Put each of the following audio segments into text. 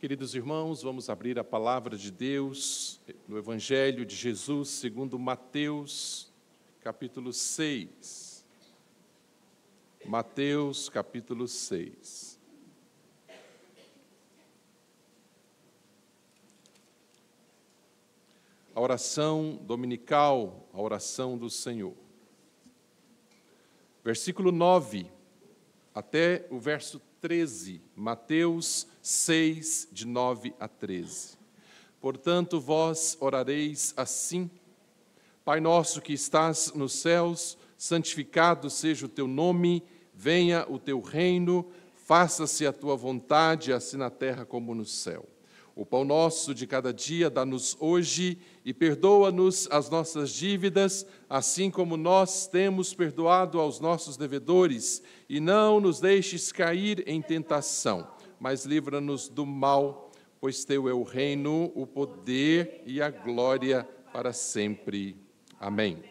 Queridos irmãos, vamos abrir a palavra de Deus no Evangelho de Jesus, segundo Mateus, capítulo 6. Mateus, capítulo 6. A oração dominical, a oração do Senhor. Versículo 9, até o verso 13, Mateus 6, de 9 a 13. Portanto, vós orareis assim: Pai nosso que estás nos céus, santificado seja o teu nome, venha o teu reino, faça-se a tua vontade, assim na terra como no céu. O pão nosso de cada dia dá-nos hoje e perdoa-nos as nossas dívidas, assim como nós temos perdoado aos nossos devedores, e não nos deixes cair em tentação, mas livra-nos do mal, pois teu é o reino, o poder e a glória para sempre. Amém.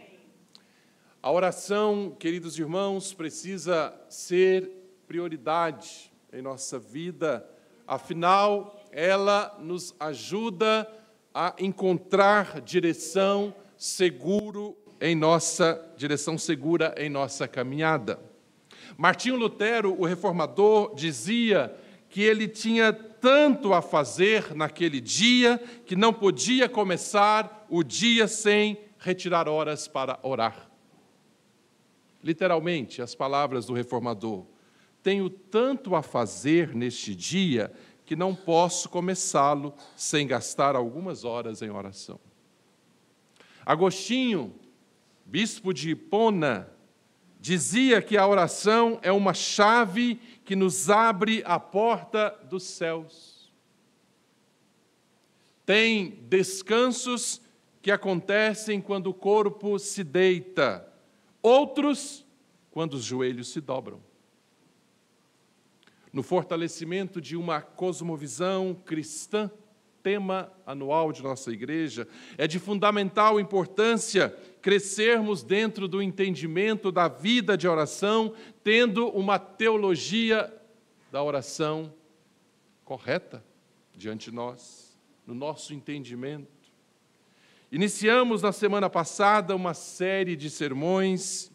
A oração, queridos irmãos, precisa ser prioridade em nossa vida, afinal, ela nos ajuda a encontrar direção segura em nossa caminhada. Martinho Lutero, o reformador, dizia que ele tinha tanto a fazer naquele dia que não podia começar o dia sem retirar horas para orar. Literalmente, as palavras do reformador: tenho tanto a fazer neste dia que não posso começá-lo sem gastar algumas horas em oração. Agostinho, bispo de Hipona, dizia que a oração é uma chave que nos abre a porta dos céus. Tem descansos que acontecem quando o corpo se deita, outros quando os joelhos se dobram. No fortalecimento de uma cosmovisão cristã, tema anual de nossa igreja, é de fundamental importância crescermos dentro do entendimento da vida de oração, tendo uma teologia da oração correta diante de nós, no nosso entendimento. Iniciamos na semana passada uma série de sermões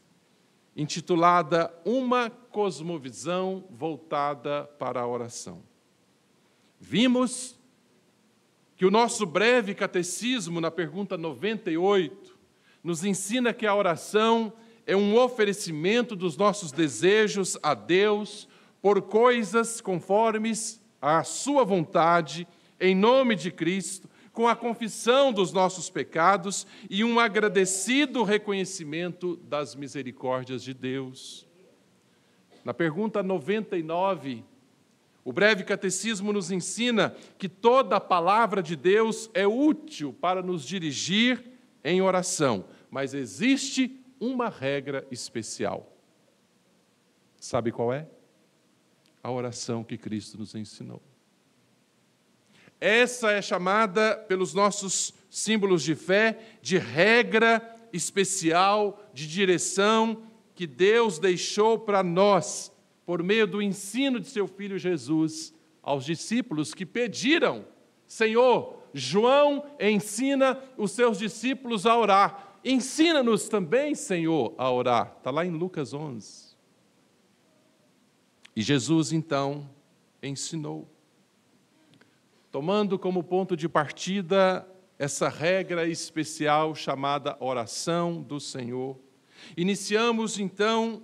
intitulada Uma Cosmovisão Voltada para a Oração. Vimos que o nosso breve catecismo, na pergunta 98, nos ensina que a oração é um oferecimento dos nossos desejos a Deus por coisas conformes à sua vontade, em nome de Cristo, com a confissão dos nossos pecados e um agradecido reconhecimento das misericórdias de Deus. Na pergunta 99, o breve catecismo nos ensina que toda a palavra de Deus é útil para nos dirigir em oração, mas existe uma regra especial. Sabe qual é? A oração que Cristo nos ensinou. Essa é chamada pelos nossos símbolos de fé de regra especial de direção que Deus deixou para nós por meio do ensino de seu Filho Jesus aos discípulos que pediram: Senhor, João ensina os seus discípulos a orar. Ensina-nos também, Senhor, a orar. Está lá em Lucas 11. E Jesus, então, ensinou, tomando como ponto de partida essa regra especial chamada oração do Senhor. Iniciamos, então,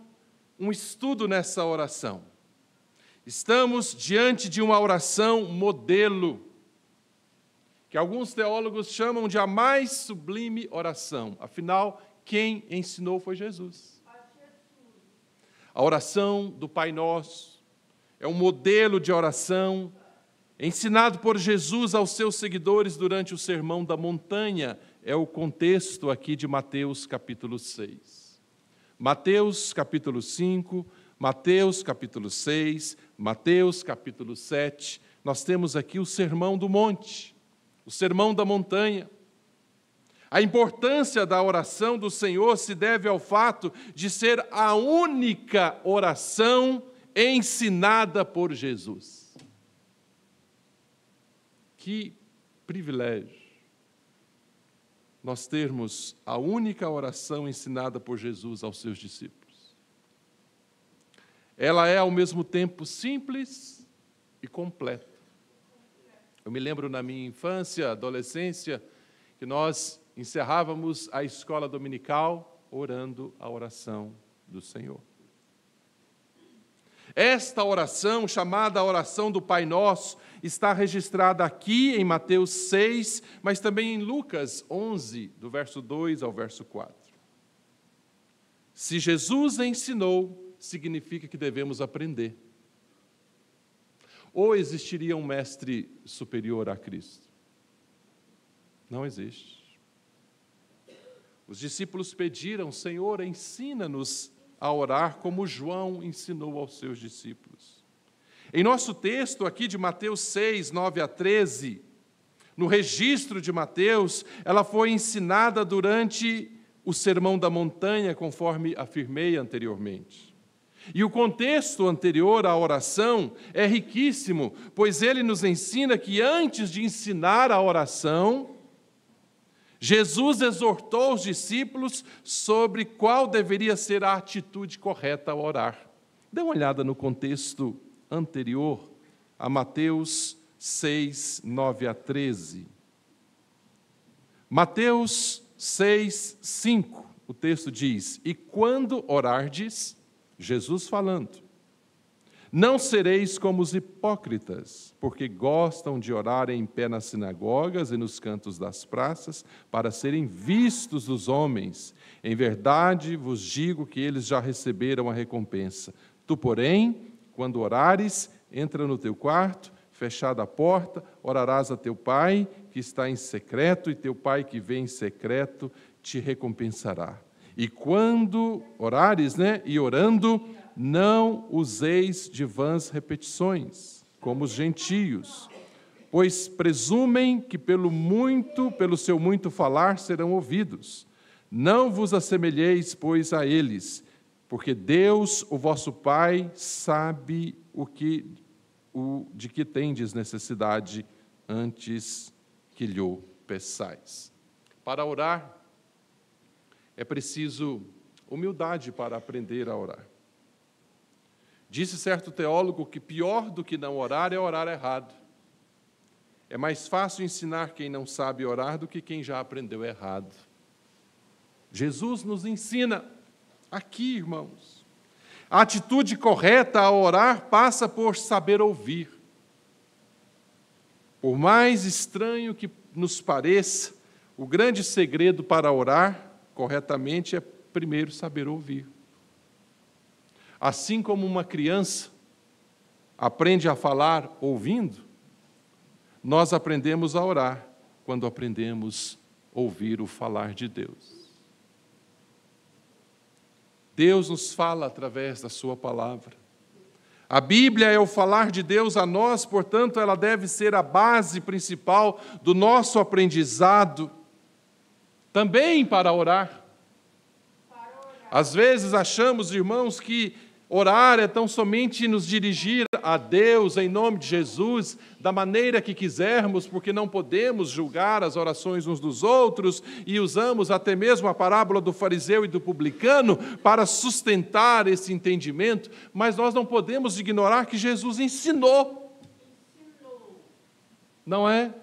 um estudo nessa oração. Estamos diante de uma oração modelo, que alguns teólogos chamam de a mais sublime oração. Afinal, quem ensinou foi Jesus. A oração do Pai Nosso é um modelo de oração ensinado por Jesus aos seus seguidores durante o Sermão da Montanha. É o contexto aqui de Mateus capítulo 6. Mateus capítulo 5, Mateus capítulo 6, Mateus capítulo 7. Nós temos aqui o Sermão do Monte, o Sermão da Montanha. A importância da oração do Senhor se deve ao fato de ser a única oração ensinada por Jesus. Que privilégio nós termos a única oração ensinada por Jesus aos seus discípulos. Ela é, ao mesmo tempo, simples e completa. Eu me lembro na minha infância, adolescência, que nós encerrávamos a escola dominical orando a oração do Senhor. Esta oração, chamada a oração do Pai Nosso, está registrada aqui em Mateus 6, mas também em Lucas 11, do verso 2 ao verso 4. Se Jesus ensinou, significa que devemos aprender. Ou existiria um mestre superior a Cristo? Não existe. Os discípulos pediram: Senhor, ensina-nos a orar como João ensinou aos seus discípulos. Em nosso texto aqui de Mateus 6, 9 a 13, no registro de Mateus, ela foi ensinada durante o Sermão da Montanha, conforme afirmei anteriormente. E o contexto anterior à oração é riquíssimo, pois ele nos ensina que antes de ensinar a oração, Jesus exortou os discípulos sobre qual deveria ser a atitude correta ao orar. Dê uma olhada no contexto anterior a Mateus 6, 9 a 13. Mateus 6, 5, o texto diz: E quando orardes, Jesus falando, não sereis como os hipócritas, porque gostam de orar em pé nas sinagogas e nos cantos das praças, para serem vistos dos homens. Em verdade vos digo que eles já receberam a recompensa. Tu, porém, quando orares, entra no teu quarto, fechada a porta, orarás a teu pai, que está em secreto, e teu pai que vem em secreto te recompensará. E quando orares, e orando, não useis de vãs repetições, como os gentios, pois presumem que pelo seu muito falar serão ouvidos. Não vos assemelheis, pois, a eles, porque Deus, o vosso Pai, sabe de que tendes necessidade antes que lhe peçais. Para orar, é preciso humildade para aprender a orar. Disse certo teólogo que pior do que não orar é orar errado. É mais fácil ensinar quem não sabe orar do que quem já aprendeu errado. Jesus nos ensina aqui, irmãos. A atitude correta ao orar passa por saber ouvir. Por mais estranho que nos pareça, o grande segredo para orar corretamente é primeiro saber ouvir. Assim como uma criança aprende a falar ouvindo, nós aprendemos a orar quando aprendemos a ouvir o falar de Deus. Deus nos fala através da sua palavra. A Bíblia é o falar de Deus a nós, portanto, ela deve ser a base principal do nosso aprendizado, também para orar. Às vezes achamos, irmãos, que orar é tão somente nos dirigir a Deus em nome de Jesus, da maneira que quisermos, porque não podemos julgar as orações uns dos outros, e usamos até mesmo a parábola do fariseu e do publicano para sustentar esse entendimento, mas nós não podemos ignorar que Jesus ensinou. Não é?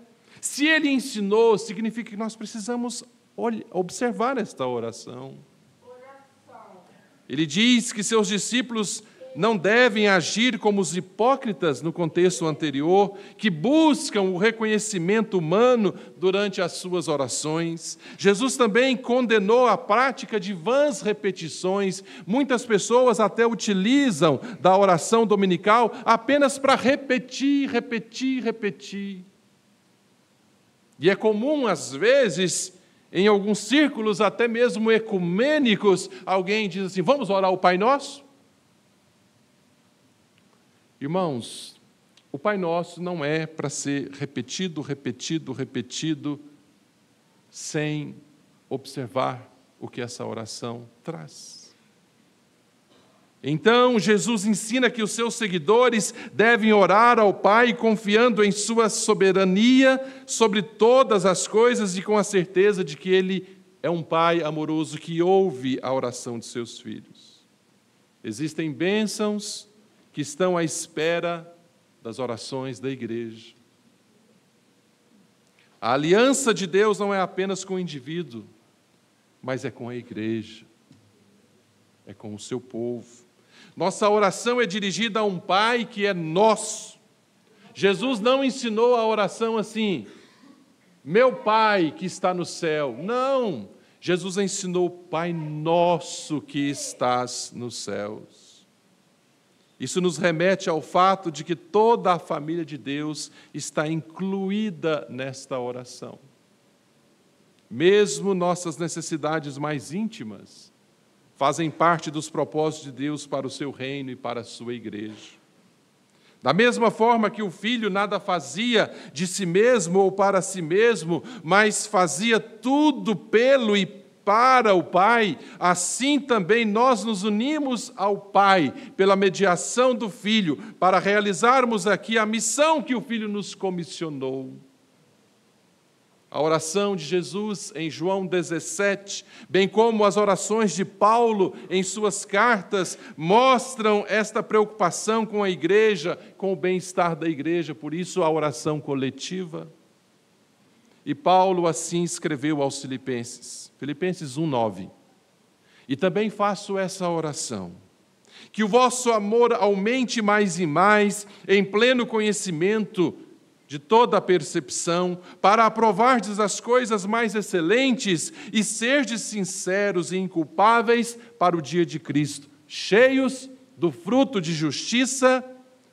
Se ele ensinou, significa que nós precisamos observar esta oração. Ele diz que seus discípulos não devem agir como os hipócritas no contexto anterior, que buscam o reconhecimento humano durante as suas orações. Jesus também condenou a prática de vãs repetições. Muitas pessoas até utilizam da oração dominical apenas para repetir. E é comum, às vezes, em alguns círculos, até mesmo ecumênicos, alguém diz assim: vamos orar o Pai Nosso? Irmãos, o Pai Nosso não é para ser repetido, sem observar o que essa oração traz. Então, Jesus ensina que os seus seguidores devem orar ao Pai confiando em sua soberania sobre todas as coisas e com a certeza de que Ele é um Pai amoroso que ouve a oração de seus filhos. Existem bênçãos que estão à espera das orações da igreja. A aliança de Deus não é apenas com o indivíduo, mas é com a igreja, é com o seu povo. Nossa oração é dirigida a um Pai que é nosso. Jesus não ensinou a oração assim, meu Pai que está no céu. Não, Jesus ensinou, Pai nosso que estás nos céus. Isso nos remete ao fato de que toda a família de Deus está incluída nesta oração. Mesmo nossas necessidades mais íntimas fazem parte dos propósitos de Deus para o seu reino e para a sua igreja. Da mesma forma que o filho nada fazia de si mesmo ou para si mesmo, mas fazia tudo pelo e para o Pai, assim também nós nos unimos ao Pai pela mediação do Filho, para realizarmos aqui a missão que o Filho nos comissionou. A oração de Jesus em João 17, bem como as orações de Paulo em suas cartas, mostram esta preocupação com a igreja, com o bem-estar da igreja, por isso a oração coletiva. E Paulo assim escreveu aos Filipenses, Filipenses 1:9. E também faço essa oração: que o vosso amor aumente mais e mais, em pleno conhecimento de toda a percepção, para aprovardes as coisas mais excelentes e serdes sinceros e inculpáveis para o dia de Cristo, cheios do fruto de justiça,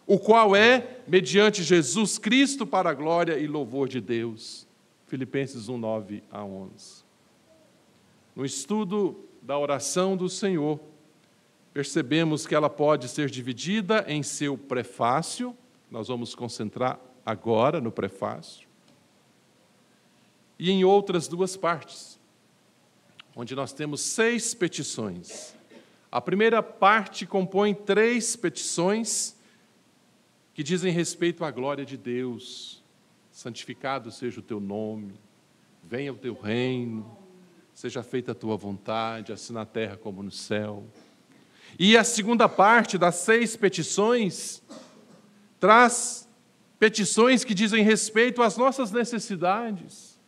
o qual é, mediante Jesus Cristo, para a glória e louvor de Deus. Filipenses 1:9-11. No estudo da oração do Senhor, percebemos que ela pode ser dividida em seu prefácio, nós vamos concentrar agora no prefácio, e em outras duas partes, onde nós temos 6 petições. A primeira parte compõe 3 petições que dizem respeito à glória de Deus. Santificado seja o teu nome, venha o teu reino, seja feita a tua vontade, assim na terra como no céu. E a segunda parte das 6 petições traz petições que dizem respeito às nossas necessidades.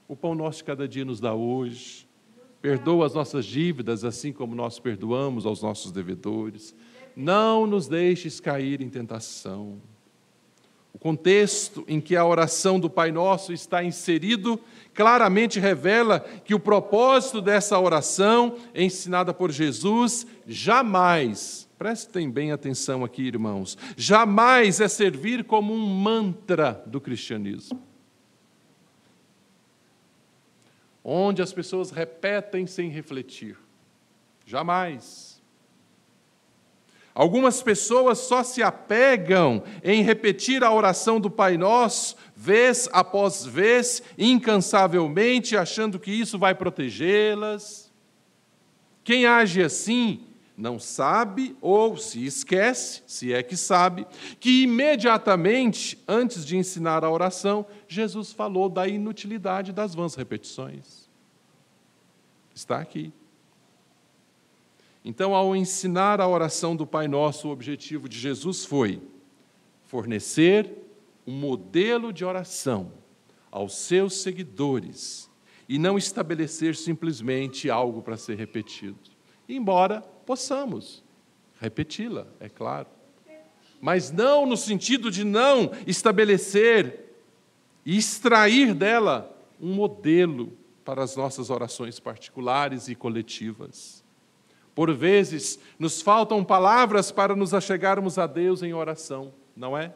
O pão nosso de cada dia nos dá hoje. Perdoa as nossas dívidas, assim como nós perdoamos aos nossos devedores. Não nos deixes cair em tentação. O contexto em que a oração do Pai Nosso está inserido claramente revela que o propósito dessa oração, ensinada por Jesus, jamais, prestem bem atenção aqui, irmãos, jamais é servir como um mantra do cristianismo, onde as pessoas repetem sem refletir. Jamais. Algumas pessoas só se apegam em repetir a oração do Pai Nosso, vez após vez, incansavelmente, achando que isso vai protegê-las. Quem age assim não sabe ou se esquece, se é que sabe, que imediatamente, antes de ensinar a oração, Jesus falou da inutilidade das vãs repetições. Está aqui. Então, ao ensinar a oração do Pai Nosso, o objetivo de Jesus foi fornecer um modelo de oração aos seus seguidores e não estabelecer simplesmente algo para ser repetido. Embora possamos repeti-la, é claro, mas não no sentido de não estabelecer e extrair dela um modelo para as nossas orações particulares e coletivas. Por vezes, nos faltam palavras para nos achegarmos a Deus em oração, não é?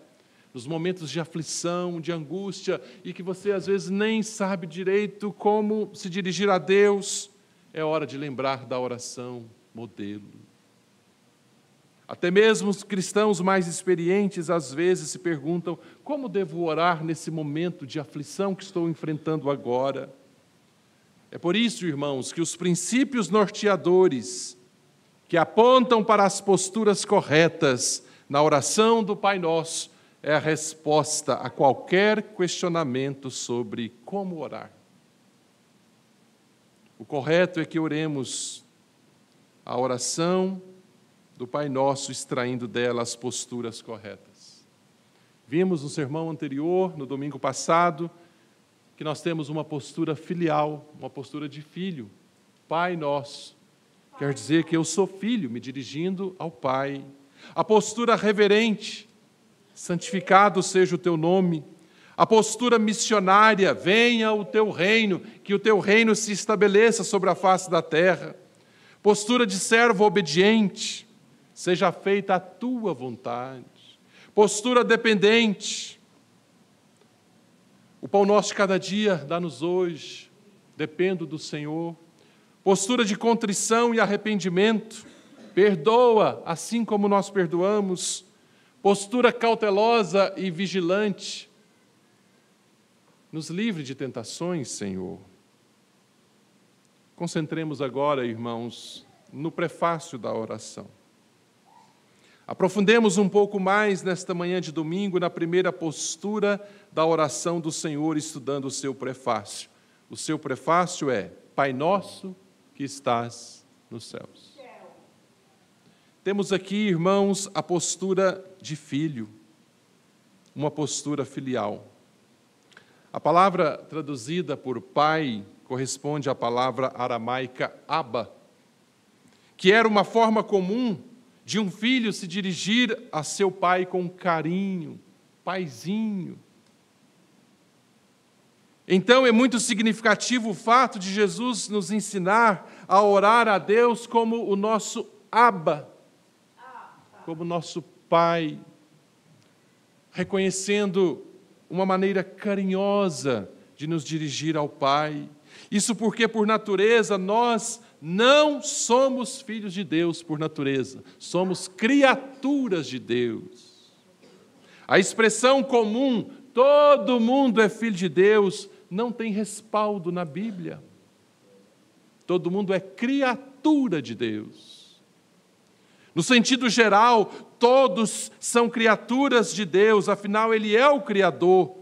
Nos momentos de aflição, de angústia, e que você às vezes nem sabe direito como se dirigir a Deus, é hora de lembrar da oração modelo. Até mesmo os cristãos mais experientes às vezes se perguntam: como devo orar nesse momento de aflição que estou enfrentando agora? É por isso, irmãos, que os princípios norteadores que apontam para as posturas corretas na oração do Pai Nosso, é a resposta a qualquer questionamento sobre como orar. O correto é que oremos a oração do Pai Nosso, extraindo dela as posturas corretas. Vimos no sermão anterior, no domingo passado, que nós temos uma postura filial, uma postura de filho. Pai Nosso quer dizer que eu sou filho, me dirigindo ao Pai. A postura reverente, santificado seja o teu nome. A postura missionária, venha o teu reino, que o teu reino se estabeleça sobre a face da terra. Postura de servo obediente, seja feita a tua vontade. Postura dependente. O pão nosso de cada dia dá-nos hoje, dependo do Senhor. Postura de contrição e arrependimento, perdoa assim como nós perdoamos. Postura cautelosa e vigilante, nos livre de tentações, Senhor. Concentremos agora, irmãos, no prefácio da oração. Aprofundemos um pouco mais nesta manhã de domingo na primeira postura da oração do Senhor, estudando o seu prefácio. O seu prefácio é: Pai Nosso que estás nos céus. Temos aqui, irmãos, a postura de filho, uma postura filial. A palavra traduzida por pai corresponde à palavra aramaica Abba, que era uma forma comum de um filho se dirigir a seu pai com carinho, paizinho. Então é muito significativo o fato de Jesus nos ensinar a orar a Deus como o nosso Abba, como nosso Pai, reconhecendo uma maneira carinhosa de nos dirigir ao Pai. Isso porque, por natureza, nós não somos filhos de Deus por natureza, somos criaturas de Deus. A expressão comum, todo mundo é filho de Deus, não tem respaldo na Bíblia. Todo mundo é criatura de Deus. No sentido geral, todos são criaturas de Deus, afinal, Ele é o Criador.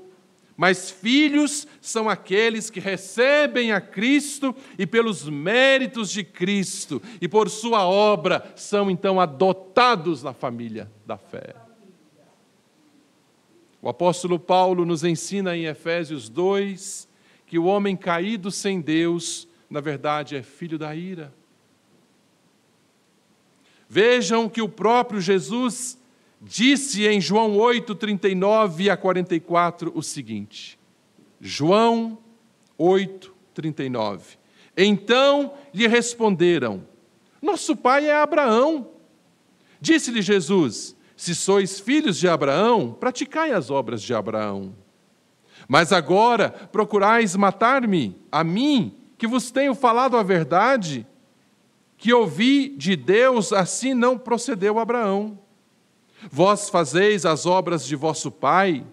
Mas filhos são aqueles que recebem a Cristo e pelos méritos de Cristo e por sua obra são então adotados na família da fé. O apóstolo Paulo nos ensina em Efésios 2 que o homem caído sem Deus, na verdade, é filho da ira. Vejam que o próprio Jesus disse em João 8, 39 a 44 o seguinte. João 8, 39. Então lhe responderam: nosso pai é Abraão. Disse-lhe Jesus: se sois filhos de Abraão, praticai as obras de Abraão. Mas agora procurais matar-me, a mim, que vos tenho falado a verdade, que ouvi de Deus, assim não procedeu Abraão. Vós fazeis as obras de vosso pai?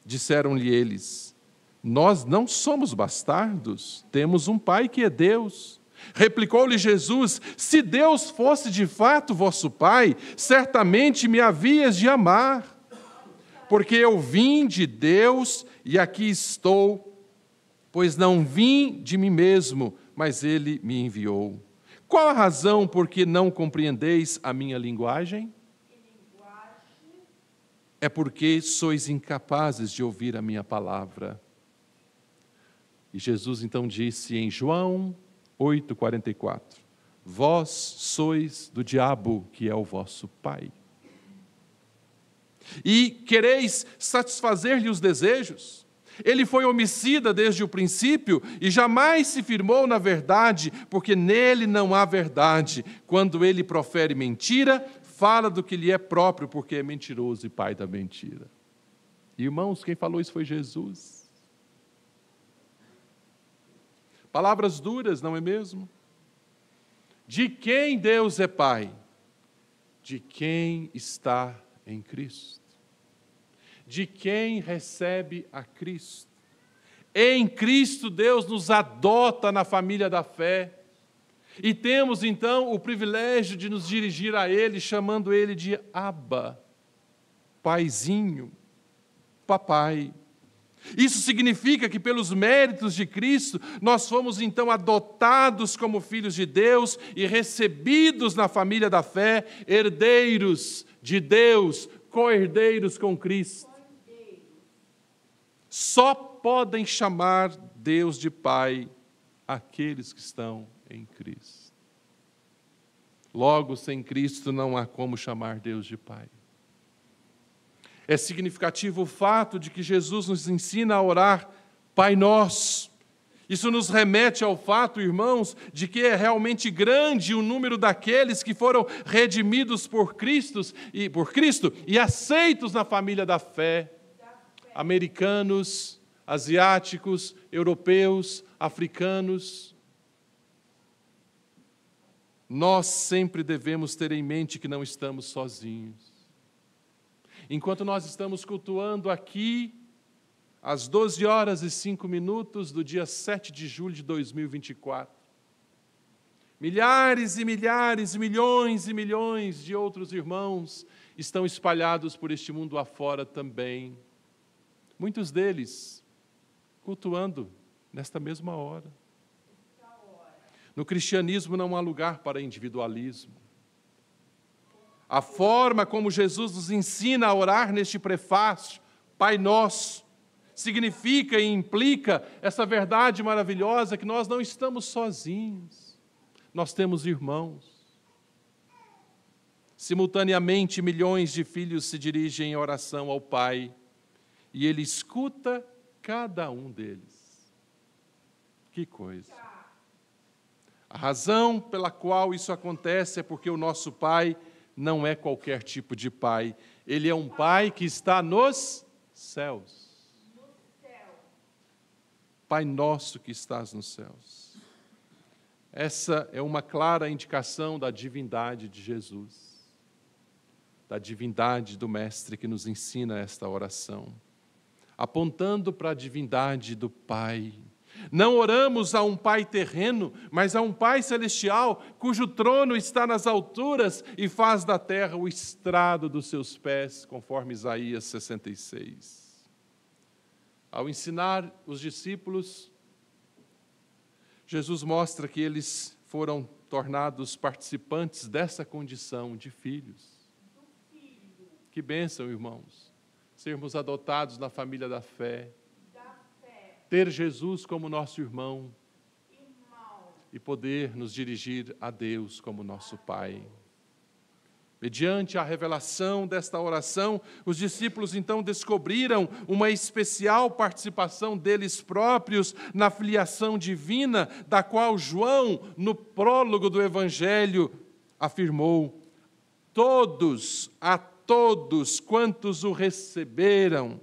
Disseram-lhe eles. Nós não somos bastardos, temos um pai que é Deus. Replicou-lhe Jesus: se Deus fosse de fato vosso pai, certamente me havias de amar, porque eu vim de Deus e aqui estou, pois não vim de mim mesmo, mas Ele me enviou. Qual a razão por que não compreendeis a minha linguagem? É porque sois incapazes de ouvir a minha palavra. E Jesus então disse em João 8,44, vós sois do diabo, que é o vosso pai. E quereis satisfazer-lhe os desejos? Ele foi homicida desde o princípio e jamais se firmou na verdade, porque nele não há verdade. Quando ele profere mentira, fala do que lhe é próprio, porque é mentiroso e pai da mentira. Irmãos, quem falou isso foi Jesus. Palavras duras, não é mesmo? De quem Deus é Pai? De quem está em Cristo. De quem recebe a Cristo. Em Cristo, Deus nos adota na família da fé. E temos, então, o privilégio de nos dirigir a Ele, chamando Ele de Abba, Paizinho, Papai. Isso significa que, pelos méritos de Cristo, nós fomos, então, adotados como filhos de Deus e recebidos na família da fé, herdeiros de Deus, co-herdeiros com Cristo. Só podem chamar Deus de Pai aqueles que estão em Cristo. Logo, sem Cristo não há como chamar Deus de Pai. É significativo o fato de que Jesus nos ensina a orar Pai Nosso. Isso nos remete ao fato, irmãos, de que é realmente grande o número daqueles que foram redimidos por Cristo e aceitos na família da fé. Americanos, asiáticos, europeus, africanos. Nós sempre devemos ter em mente que não estamos sozinhos. Enquanto nós estamos cultuando aqui, às 12h05 do dia 7 de julho de 2024, milhares e milhares, milhões e milhões de outros irmãos estão espalhados por este mundo afora também. Muitos deles cultuando nesta mesma hora. No cristianismo não há lugar para individualismo. A forma como Jesus nos ensina a orar neste prefácio, Pai Nosso, significa e implica essa verdade maravilhosa que nós não estamos sozinhos, nós temos irmãos. Simultaneamente, milhões de filhos se dirigem em oração ao Pai e Ele escuta cada um deles. Que coisa! A razão pela qual isso acontece é porque o nosso Pai não é qualquer tipo de Pai. Ele é um Pai que está nos céus. Pai nosso que estás nos céus. Essa é uma clara indicação da divindade de Jesus, da divindade do Mestre que nos ensina esta oração, apontando para a divindade do Pai. Não oramos a um Pai terreno, mas a um Pai celestial, cujo trono está nas alturas e faz da terra o estrado dos seus pés, conforme Isaías 66. Ao ensinar os discípulos, Jesus mostra que eles foram tornados participantes dessa condição de filhos. Que bênção, irmãos, sermos adotados na família da fé, ter Jesus como nosso irmão e poder nos dirigir a Deus como nosso Pai. Mediante a revelação desta oração, os discípulos então descobriram uma especial participação deles próprios na filiação divina, da qual João, no prólogo do Evangelho, afirmou: a todos quantos o receberam,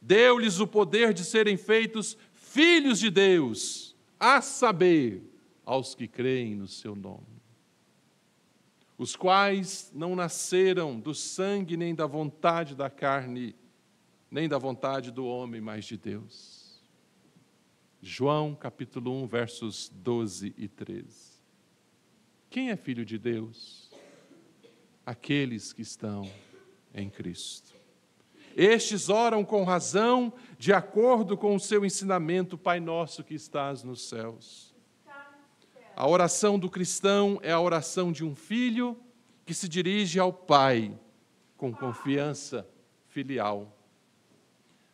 deu-lhes o poder de serem feitos filhos de Deus, a saber, aos que creem no seu nome, os quais não nasceram do sangue, nem da vontade da carne, nem da vontade do homem, mas de Deus. João, capítulo 1, versos 12 e 13. Quem é filho de Deus? Aqueles que estão em Cristo. Estes oram com razão, de acordo com o seu ensinamento, Pai nosso que estás nos céus. A oração do cristão é a oração de um filho que se dirige ao Pai com confiança filial.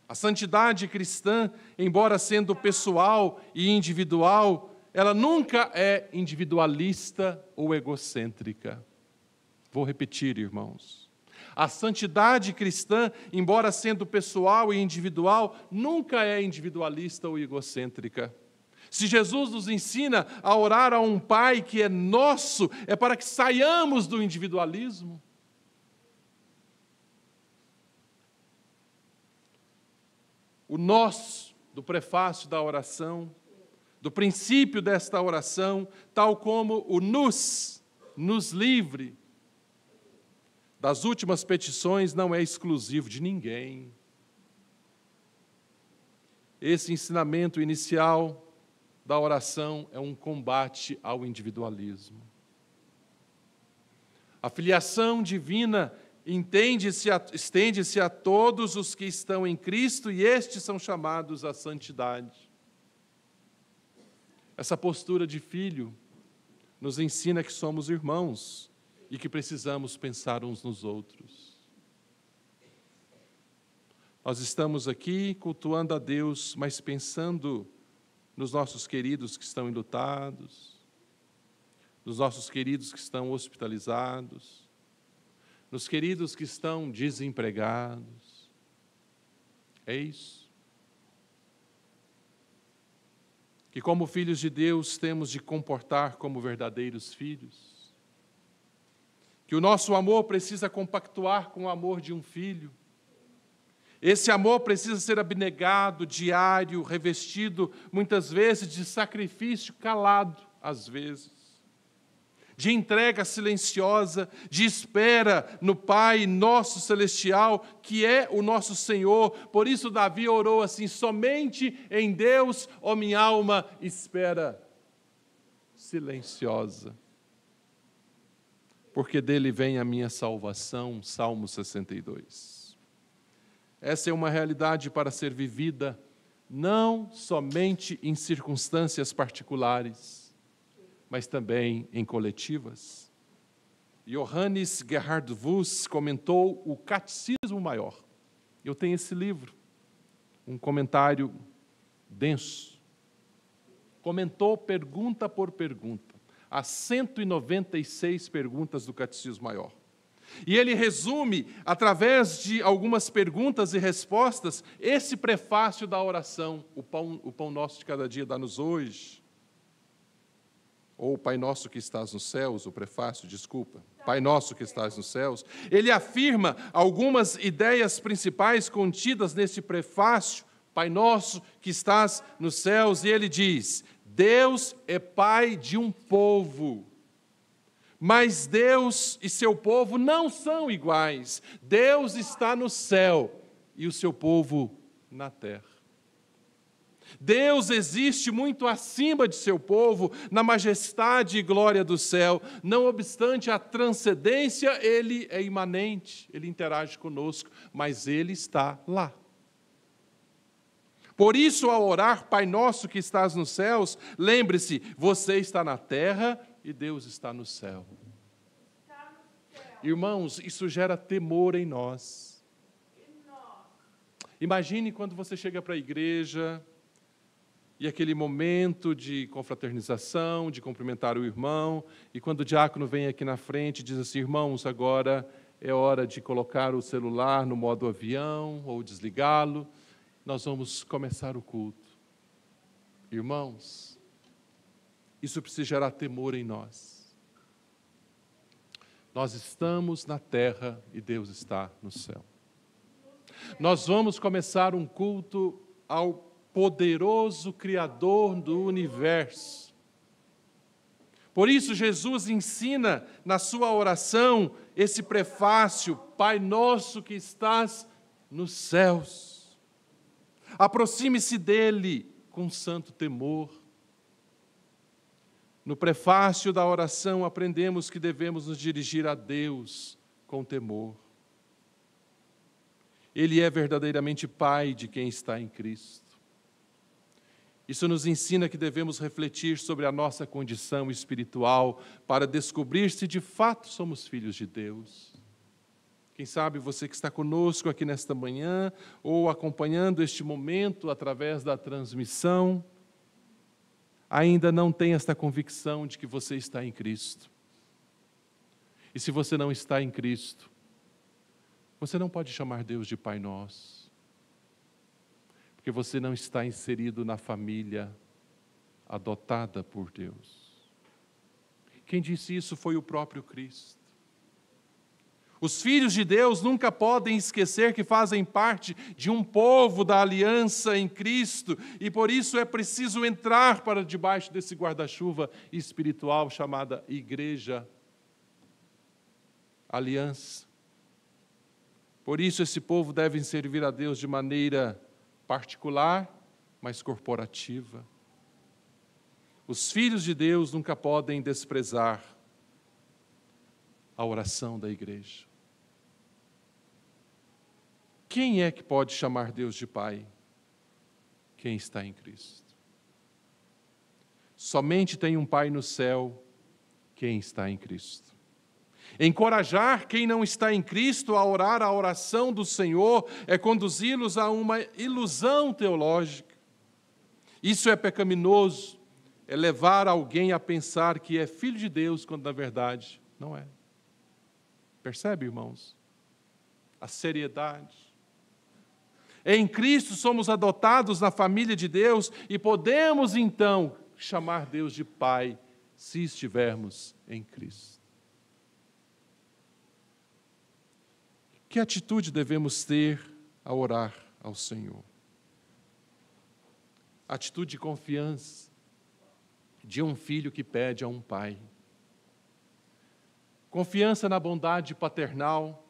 A santidade cristã, embora sendo pessoal e individual, ela nunca é individualista ou egocêntrica. Vou repetir, irmãos. A santidade cristã, embora sendo pessoal e individual, nunca é individualista ou egocêntrica. Se Jesus nos ensina a orar a um Pai que é nosso, é para que saiamos do individualismo. O nosso, do prefácio da oração, do princípio desta oração, tal como o nos livre das últimas petições, não é exclusivo de ninguém. Esse ensinamento inicial da oração é um combate ao individualismo. A filiação divina estende-se a todos os que estão em Cristo e estes são chamados à santidade. Essa postura de filho nos ensina que somos irmãos e que precisamos pensar uns nos outros. Nós estamos aqui cultuando a Deus, mas pensando nos nossos queridos que estão enlutados, nos nossos queridos que estão hospitalizados, nos queridos que estão desempregados. É isso. Que como filhos de Deus temos de comportar como verdadeiros filhos. Que o nosso amor precisa compactuar com o amor de um filho. Esse amor precisa ser abnegado, diário, revestido, muitas vezes, de sacrifício calado, às vezes. De entrega silenciosa, de espera no Pai nosso celestial, que é o nosso Senhor. Por isso Davi orou assim: somente em Deus, ó minha alma, espera silenciosa. Porque dele vem a minha salvação, Salmo 62. Essa é uma realidade para ser vivida, não somente em circunstâncias particulares, mas também em coletivas. Johannes Gerhard Voss comentou o Catecismo Maior. Eu tenho esse livro, um comentário denso. Comentou pergunta por pergunta, as 196 perguntas do Catecismo Maior. E ele resume, através de algumas perguntas e respostas, esse prefácio da oração, o pão nosso de cada dia dá-nos hoje. Ou Pai Nosso que estás nos céus, o prefácio, desculpa, Pai Nosso que estás nos céus. Ele afirma algumas ideias principais contidas nesse prefácio, Pai Nosso que estás nos céus, e ele diz: Deus é Pai de um povo, mas Deus e seu povo não são iguais. Deus está no céu e o seu povo na terra. Deus existe muito acima de seu povo, na majestade e glória do céu. Não obstante a transcendência, Ele é imanente, Ele interage conosco, mas Ele está lá. Por isso, ao orar, Pai Nosso que estás nos céus, lembre-se, você está na terra e Deus está no céu. Irmãos, isso gera temor em nós. Imagine quando você chega para a igreja e aquele momento de confraternização, de cumprimentar o irmão, e quando o diácono vem aqui na frente e diz assim: irmãos, agora é hora de colocar o celular no modo avião ou desligá-lo, nós vamos começar o culto. Irmãos, isso precisa gerar temor em nós. Nós estamos na terra e Deus está no céu. Nós vamos começar um culto ao poderoso Criador do universo. Por isso, Jesus ensina na sua oração esse prefácio: Pai Nosso que estás nos céus. Aproxime-se dele com santo temor. No prefácio da oração, aprendemos que devemos nos dirigir a Deus com temor. Ele é verdadeiramente Pai de quem está em Cristo. Isso nos ensina que devemos refletir sobre a nossa condição espiritual para descobrir se de fato somos filhos de Deus. Quem sabe você que está conosco aqui nesta manhã ou acompanhando este momento através da transmissão, ainda não tem esta convicção de que você está em Cristo. E se você não está em Cristo, você não pode chamar Deus de Pai Nosso. Porque você não está inserido na família adotada por Deus. Quem disse isso foi o próprio Cristo. Os filhos de Deus nunca podem esquecer que fazem parte de um povo da aliança em Cristo, e por isso é preciso entrar para debaixo desse guarda-chuva espiritual chamada Igreja, aliança. Por isso esse povo deve servir a Deus de maneira particular, mas corporativa. Os filhos de Deus nunca podem desprezar a oração da igreja. Quem é que pode chamar Deus de Pai? Quem está em Cristo. Somente tem um Pai no céu, quem está em Cristo. Encorajar quem não está em Cristo a orar a oração do Senhor é conduzi-los a uma ilusão teológica. Isso é pecaminoso, é levar alguém a pensar que é filho de Deus, quando na verdade não é. Percebe, irmãos? A seriedade. Em Cristo somos adotados na família de Deus e podemos então chamar Deus de Pai, se estivermos em Cristo. Que atitude devemos ter ao orar ao Senhor? Atitude de confiança de um filho que pede a um pai. Confiança na bondade paternal,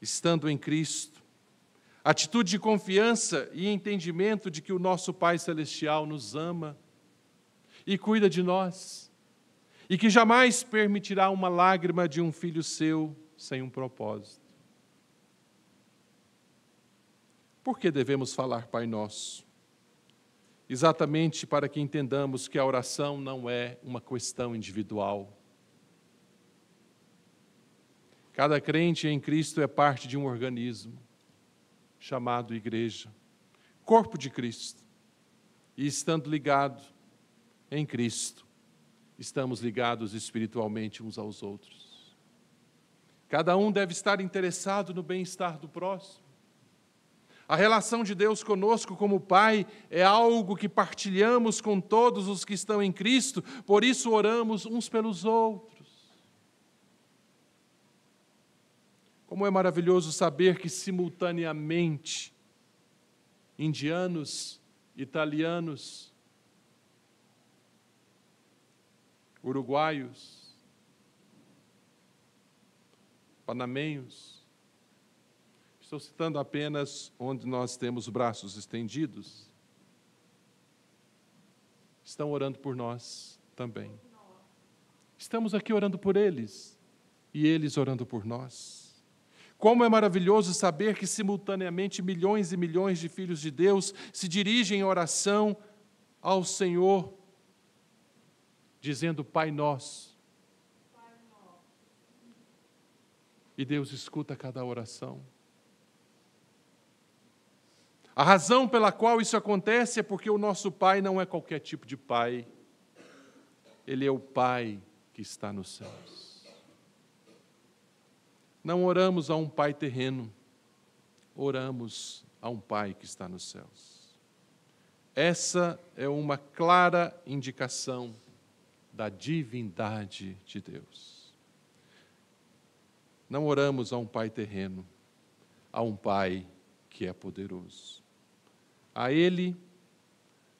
estando em Cristo. Atitude de confiança e entendimento de que o nosso Pai Celestial nos ama e cuida de nós, e que jamais permitirá uma lágrima de um filho seu sem um propósito. Por que devemos falar Pai Nosso? Exatamente para que entendamos que a oração não é uma questão individual. Cada crente em Cristo é parte de um organismo chamado igreja, corpo de Cristo. E estando ligado em Cristo, estamos ligados espiritualmente uns aos outros. Cada um deve estar interessado no bem-estar do próximo. A relação de Deus conosco como Pai é algo que partilhamos com todos os que estão em Cristo, por isso oramos uns pelos outros. Como é maravilhoso saber que simultaneamente indianos, italianos, uruguaios, panamenhos, estou citando apenas onde nós temos braços estendidos, estão orando por nós também. Estamos aqui orando por eles e eles orando por nós. Como é maravilhoso saber que simultaneamente milhões e milhões de filhos de Deus se dirigem em oração ao Senhor, dizendo Pai Nosso. E Deus escuta cada oração. A razão pela qual isso acontece é porque o nosso Pai não é qualquer tipo de Pai. Ele é o Pai que está nos céus. Não oramos a um Pai terreno, oramos a um Pai que está nos céus. Essa é uma clara indicação da divindade de Deus. Não oramos a um Pai terreno, a um Pai que é poderoso. A Ele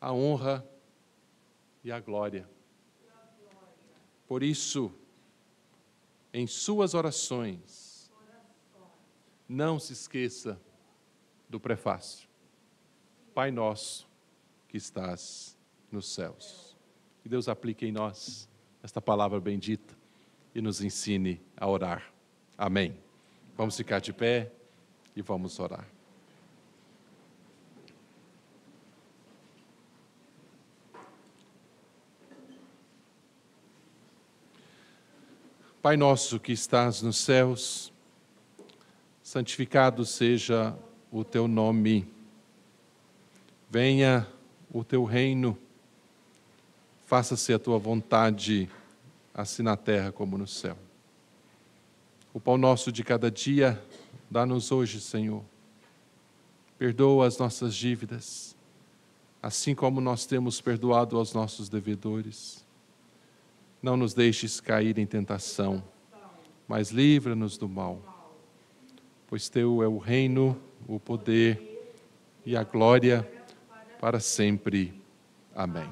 a honra e a glória. Por isso, em suas orações, não se esqueça do prefácio. Pai nosso que estás nos céus. Que Deus aplique em nós esta palavra bendita e nos ensine a orar. Amém. Vamos ficar de pé e vamos orar. Pai nosso que estás nos céus, santificado seja o teu nome. Venha o teu reino, faça-se a tua vontade, assim na terra como no céu. O pão nosso de cada dia, dá-nos hoje, Senhor. Perdoa as nossas dívidas, assim como nós temos perdoado aos nossos devedores. Não nos deixes cair em tentação, mas livra-nos do mal. Pois teu é o reino, o poder e a glória para sempre. Amém.